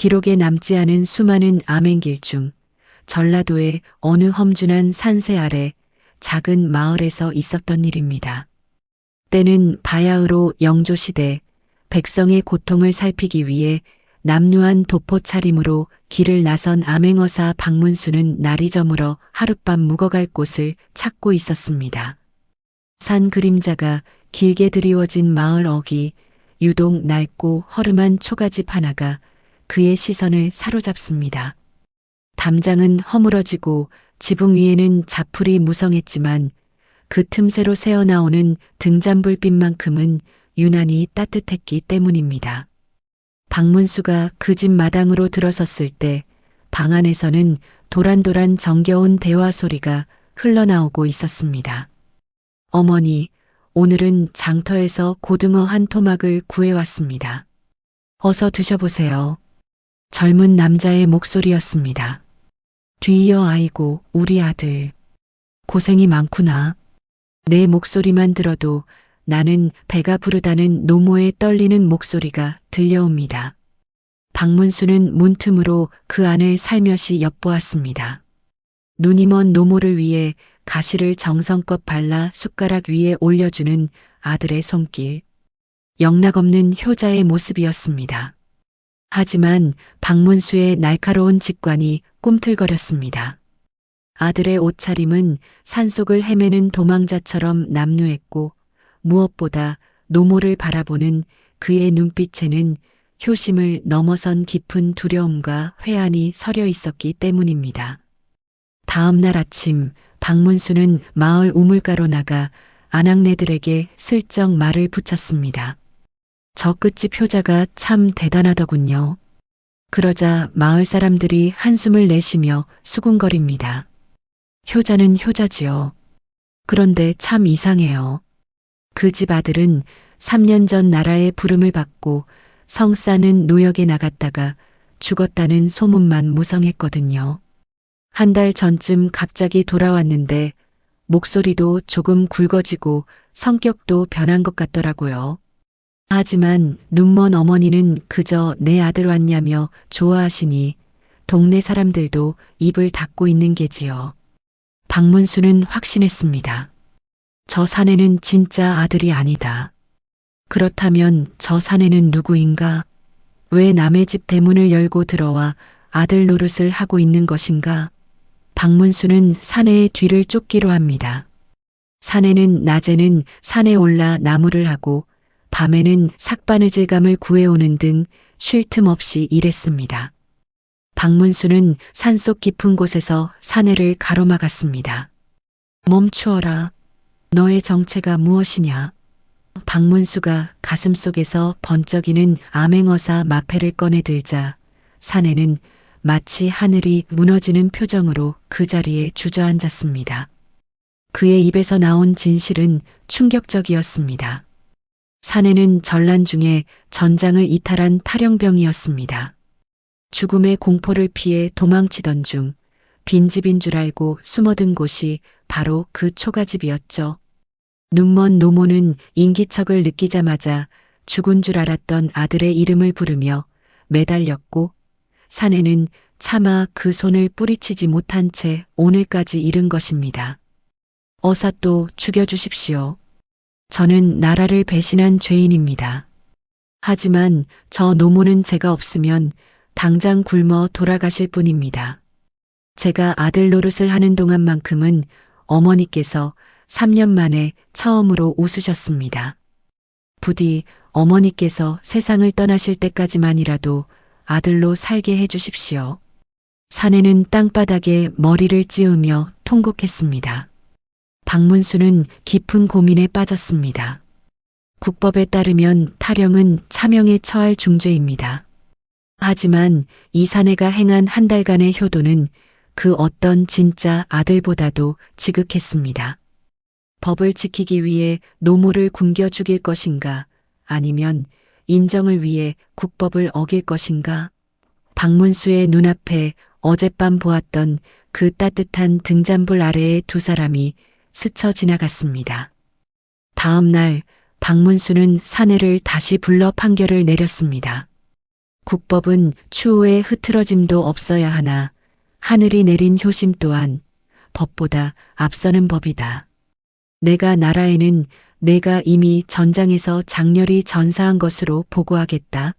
기록에 남지 않은 수많은 암행길 중 전라도의 어느 험준한 산세 아래 작은 마을에서 있었던 일입니다. 때는 바야흐로 영조시대, 백성의 고통을 살피기 위해 남루한 도포 차림으로 길을 나선 암행어사 박문수는 날이 저물어 하룻밤 묵어갈 곳을 찾고 있었습니다. 산 그림자가 길게 드리워진 마을 어귀, 유독 낡고 허름한 초가집 하나가 그의 시선을 사로잡습니다. 담장은 허물어지고 지붕 위에는 자풀이 무성했지만 그 틈새로 새어나오는 등잔불빛만큼은 유난히 따뜻했기 때문입니다. 박문수가 그 집 마당으로 들어섰을 때 방 안에서는 도란도란 정겨운 대화 소리가 흘러나오고 있었습니다. 어머니, 오늘은 장터에서 고등어 한 토막을 구해왔습니다. 어서 드셔보세요. 젊은 남자의 목소리였습니다. 뒤이어 아이고, 우리 아들. 고생이 많구나. 내 목소리만 들어도 나는 배가 부르다는 노모의 떨리는 목소리가 들려옵니다. 박문수는 문틈으로 그 안을 살며시 엿보았습니다. 눈이 먼 노모를 위해 가시를 정성껏 발라 숟가락 위에 올려주는 아들의 손길. 영락없는 효자의 모습이었습니다. 하지만 박문수의 날카로운 직관이 꿈틀거렸습니다. 아들의 옷차림은 산속을 헤매는 도망자처럼 남루했고 무엇보다 노모를 바라보는 그의 눈빛에는 효심을 넘어선 깊은 두려움과 회한이 서려 있었기 때문입니다. 다음 날 아침 박문수는 마을 우물가로 나가 아낙네들에게 슬쩍 말을 붙였습니다. 저 끝집 효자가 참 대단하더군요. 그러자 마을 사람들이 한숨을 내쉬며 수군거립니다. 효자는 효자지요. 그런데 참 이상해요. 그 집 아들은 3년 전 나라의 부름을 받고 성싸는 노역에 나갔다가 죽었다는 소문만 무성했거든요. 한 달 전쯤 갑자기 돌아왔는데 목소리도 조금 굵어지고 성격도 변한 것 같더라고요. 하지만 눈먼 어머니는 그저 내 아들 왔냐며 좋아하시니 동네 사람들도 입을 닫고 있는 게지요. 박문수는 확신했습니다. 저 사내는 진짜 아들이 아니다. 그렇다면 저 사내는 누구인가? 왜 남의 집 대문을 열고 들어와 아들 노릇을 하고 있는 것인가? 박문수는 사내의 뒤를 쫓기로 합니다. 사내는 낮에는 산에 올라 나무를 하고 밤에는 삭바느질감을 구해오는 등 쉴 틈 없이 일했습니다. 박문수는 산속 깊은 곳에서 사내를 가로막았습니다. 멈추어라. 너의 정체가 무엇이냐? 박문수가 가슴속에서 번쩍이는 암행어사 마패를 꺼내 들자 사내는 마치 하늘이 무너지는 표정으로 그 자리에 주저앉았습니다. 그의 입에서 나온 진실은 충격적이었습니다. 사내는 전란 중에 전장을 이탈한 탈영병이었습니다. 죽음의 공포를 피해 도망치던 중 빈집인 줄 알고 숨어든 곳이 바로 그 초가집이었죠. 눈먼 노모는 인기척을 느끼자마자 죽은 줄 알았던 아들의 이름을 부르며 매달렸고 사내는 차마 그 손을 뿌리치지 못한 채 오늘까지 이른 것입니다. 어서 또 죽여주십시오. 저는 나라를 배신한 죄인입니다. 하지만 저 노모는 제가 없으면 당장 굶어 돌아가실 뿐입니다. 제가 아들 노릇을 하는 동안만큼은 어머니께서 3년 만에 처음으로 웃으셨습니다. 부디 어머니께서 세상을 떠나실 때까지만이라도 아들로 살게 해주십시오. 사내는 땅바닥에 머리를 찌우며 통곡했습니다. 박문수는 깊은 고민에 빠졌습니다. 국법에 따르면 탈영은 차명에 처할 중죄입니다. 하지만 이 사내가 행한 한 달간의 효도는 그 어떤 진짜 아들보다도 지극했습니다. 법을 지키기 위해 노모를 굶겨 죽일 것인가 아니면 인정을 위해 국법을 어길 것인가? 박문수의 눈앞에 어젯밤 보았던 그 따뜻한 등잔불 아래의 두 사람이 스쳐 지나갔습니다. 다음 날 박문수는 사내를 다시 불러 판결을 내렸습니다. 국법은 추후에 흐트러짐도 없어야 하나 하늘이 내린 효심 또한 법보다 앞서는 법이다. 내가 나라에는 내가 이미 전장에서 장렬히 전사한 것으로 보고하겠다.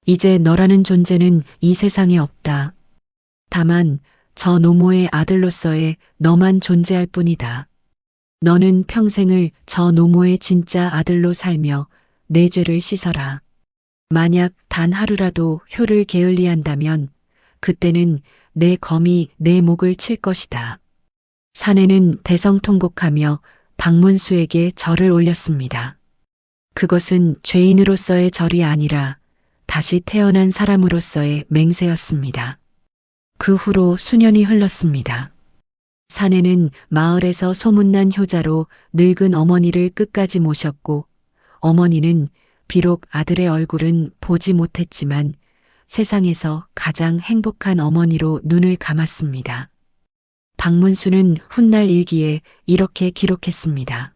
이제 너라는 존재는 이 세상에 없다. 다만 저 노모의 아들로서의 너만 존재할 뿐이다. 너는 평생을 저 노모의 진짜 아들로 살며 내 죄를 씻어라. 만약 단 하루라도 효를 게을리한다면 그때는 내 검이 내 목을 칠 것이다. 사내는 대성통곡하며 박문수에게 절을 올렸습니다. 그것은 죄인으로서의 절이 아니라 다시 태어난 사람으로서의 맹세였습니다. 그 후로 수년이 흘렀습니다. 사내는 마을에서 소문난 효자로 늙은 어머니를 끝까지 모셨고 어머니는 비록 아들의 얼굴은 보지 못했지만 세상에서 가장 행복한 어머니로 눈을 감았습니다. 박문수는 훗날 일기에 이렇게 기록했습니다.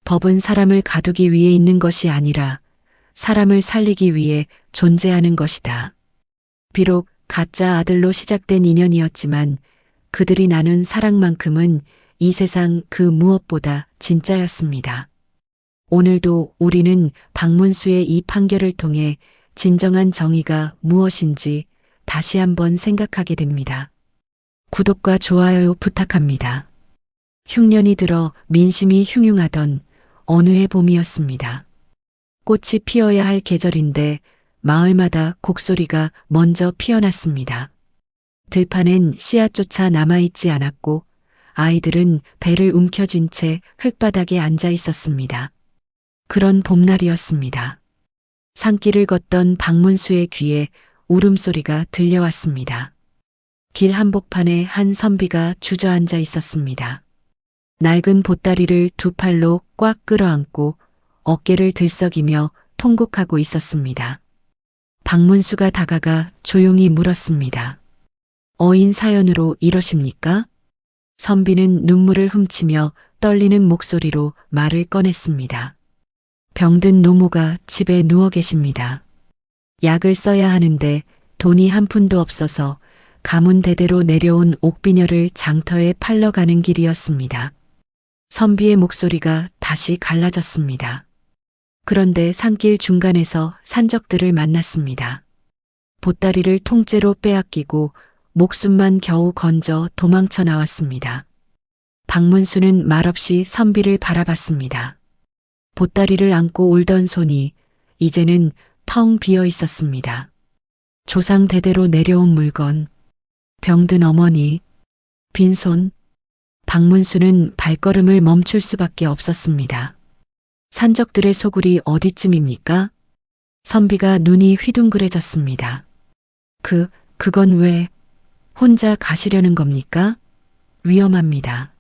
법은 사람을 가두기 위해 있는 것이 아니라 사람을 살리기 위해 존재하는 것이다. 비록 가짜 아들로 시작된 인연이었지만 그들이 나눈 사랑만큼은 이 세상 그 무엇보다 진짜였습니다. 오늘도 우리는 박문수의 이 판결을 통해 진정한 정의가 무엇인지 다시 한번 생각하게 됩니다. 구독과 좋아요 부탁합니다. 흉년이 들어 민심이 흉흉하던 어느 해 봄이었습니다. 꽃이 피어야 할 계절인데 마을마다 곡소리가 먼저 피어났습니다. 들판엔 씨앗조차 남아있지 않았고 아이들은 배를 움켜쥔 채 흙바닥에 앉아 있었습니다. 그런 봄날이었습니다. 산길을 걷던 박문수의 귀에 울음소리가 들려왔습니다. 길 한복판에 한 선비가 주저앉아 있었습니다. 낡은 보따리를 두 팔로 꽉 끌어안고 어깨를 들썩이며 통곡하고 있었습니다. 박문수가 다가가 조용히 물었습니다. 어인 사연으로 이러십니까? 선비는 눈물을 훔치며 떨리는 목소리로 말을 꺼냈습니다. 병든 노모가 집에 누워 계십니다. 약을 써야 하는데 돈이 한 푼도 없어서 가문 대대로 내려온 옥비녀를 장터에 팔러 가는 길이었습니다. 선비의 목소리가 다시 갈라졌습니다. 그런데 산길 중간에서 산적들을 만났습니다. 보따리를 통째로 빼앗기고 목숨만 겨우 건져 도망쳐 나왔습니다. 박문수는 말없이 선비를 바라봤습니다. 보따리를 안고 울던 손이 이제는 텅 비어 있었습니다. 조상 대대로 내려온 물건, 병든 어머니, 빈손. 박문수는 발걸음을 멈출 수밖에 없었습니다. 산적들의 소굴이 어디쯤입니까? 선비가 눈이 휘둥그레졌습니다. 그건 왜 혼자 가시려는 겁니까? 위험합니다.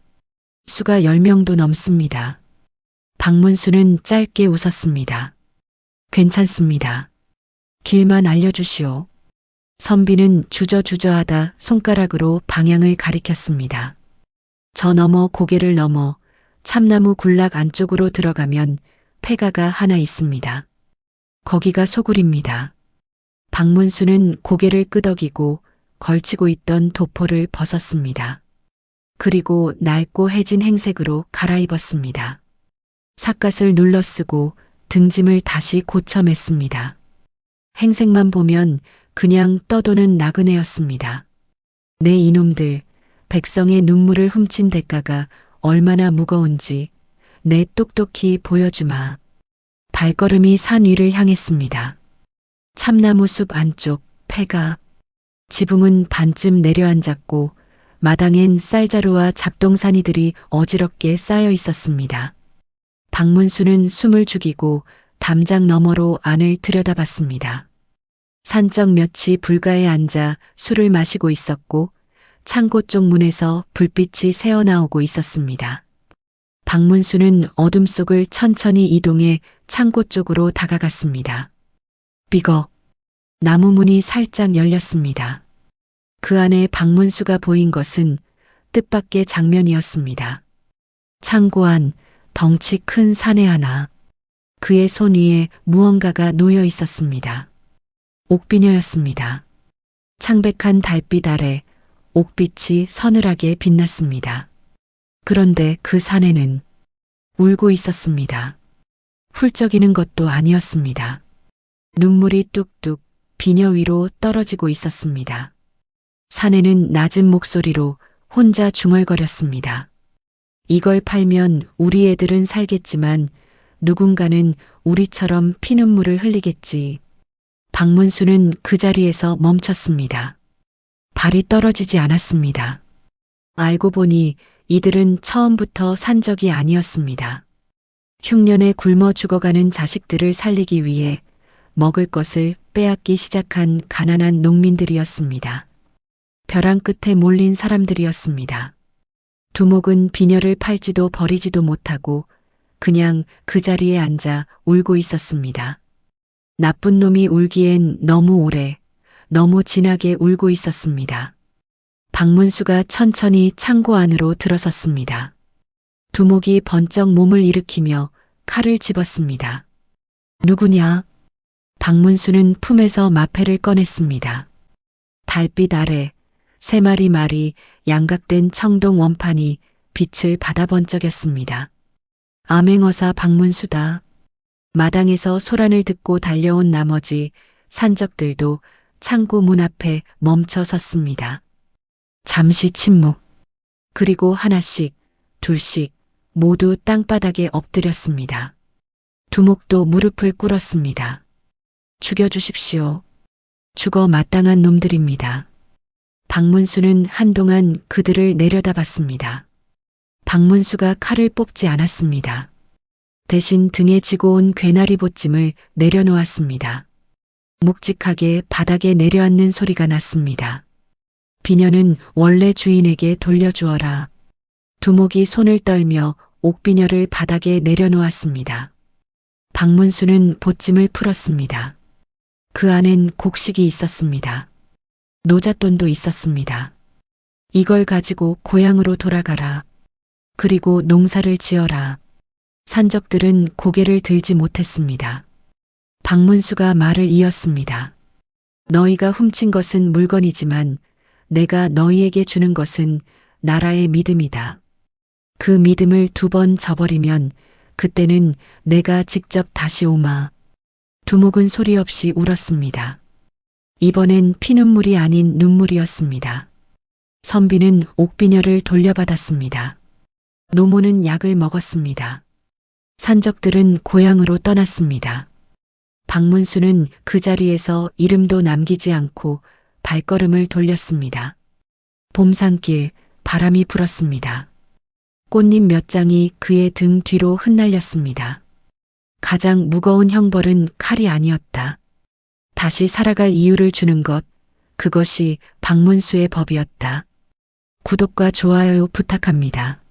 수가 10명도 넘습니다. 박문수는 짧게 웃었습니다. 괜찮습니다. 길만 알려주시오. 선비는 주저주저하다 손가락으로 방향을 가리켰습니다. 저 너머 고개를 넘어 참나무 군락 안쪽으로 들어가면 폐가가 하나 있습니다. 거기가 소굴입니다. 박문수는 고개를 끄덕이고 걸치고 있던 도포를 벗었습니다. 그리고 낡고 해진 행색으로 갈아입었습니다. 삿갓을 눌러쓰고 등짐을 다시 고쳐 맸습니다. 행색만 보면 그냥 떠도는 나그네였습니다. 내 이놈들, 백성의 눈물을 훔친 대가가 얼마나 무거운지 내 똑똑히 보여주마. 발걸음이 산 위를 향했습니다. 참나무 숲 안쪽 폐가, 지붕은 반쯤 내려앉았고 마당엔 쌀자루와 잡동사니들이 어지럽게 쌓여 있었습니다. 박문수는 숨을 죽이고 담장 너머로 안을 들여다봤습니다. 산적 몇이 불가에 앉아 술을 마시고 있었고 창고 쪽 문에서 불빛이 새어나오고 있었습니다. 박문수는 어둠 속을 천천히 이동해 창고 쪽으로 다가갔습니다. 삐걱. 나무 문이 살짝 열렸습니다. 그 안에 박문수가 보인 것은 뜻밖의 장면이었습니다. 창고 안 덩치 큰 사내 하나. 그의 손 위에 무언가가 놓여 있었습니다. 옥비녀였습니다. 창백한 달빛 아래 옥빛이 서늘하게 빛났습니다. 그런데 그 사내는 울고 있었습니다. 훌쩍이는 것도 아니었습니다. 눈물이 뚝뚝 비녀 위로 떨어지고 있었습니다. 사내는 낮은 목소리로 혼자 중얼거렸습니다. 이걸 팔면 우리 애들은 살겠지만 누군가는 우리처럼 피눈물을 흘리겠지. 박문수는 그 자리에서 멈췄습니다. 발이 떨어지지 않았습니다. 알고 보니 이들은 처음부터 산 적이 아니었습니다. 흉년에 굶어 죽어가는 자식들을 살리기 위해 먹을 것을 빼앗기 시작한 가난한 농민들이었습니다. 벼랑 끝에 몰린 사람들이었습니다. 두목은 비녀를 팔지도 버리지도 못하고 그냥 그 자리에 앉아 울고 있었습니다. 나쁜 놈이 울기엔 너무 오래, 너무 진하게 울고 있었습니다. 박문수가 천천히 창고 안으로 들어섰습니다. 두목이 번쩍 몸을 일으키며 칼을 집었습니다. 누구냐? 박문수는 품에서 마패를 꺼냈습니다. 달빛 아래 세 마리 말이 양각된 청동 원판이 빛을 받아 번쩍였습니다. 암행어사 박문수다. 마당에서 소란을 듣고 달려온 나머지 산적들도 창고 문 앞에 멈춰 섰습니다. 잠시 침묵. 그리고 하나씩, 둘씩 모두 땅바닥에 엎드렸습니다. 두목도 무릎을 꿇었습니다. 죽여주십시오. 죽어 마땅한 놈들입니다. 박문수는 한동안 그들을 내려다봤습니다. 박문수가 칼을 뽑지 않았습니다. 대신 등에 지고 온 괴나리 보찜을 내려놓았습니다. 묵직하게 바닥에 내려앉는 소리가 났습니다. 비녀는 원래 주인에게 돌려주어라. 두목이 손을 떨며 옥비녀를 바닥에 내려놓았습니다. 박문수는 보찜을 풀었습니다. 그 안엔 곡식이 있었습니다. 노잣돈도 있었습니다. 이걸 가지고 고향으로 돌아가라. 그리고 농사를 지어라. 산적들은 고개를 들지 못했습니다. 박문수가 말을 이었습니다. 너희가 훔친 것은 물건이지만 내가 너희에게 주는 것은 나라의 믿음이다. 그 믿음을 2번 저버리면 그때는 내가 직접 다시 오마. 두목은 소리 없이 울었습니다. 이번엔 피눈물이 아닌 눈물이었습니다. 선비는 옥비녀를 돌려받았습니다. 노모는 약을 먹었습니다. 산적들은 고향으로 떠났습니다. 박문수는 그 자리에서 이름도 남기지 않고 발걸음을 돌렸습니다. 봄산길 바람이 불었습니다. 꽃잎 몇 장이 그의 등 뒤로 흩날렸습니다. 가장 무거운 형벌은 칼이 아니었다. 다시 살아갈 이유를 주는 것, 그것이 박문수의 법이었다. 구독과 좋아요 부탁합니다.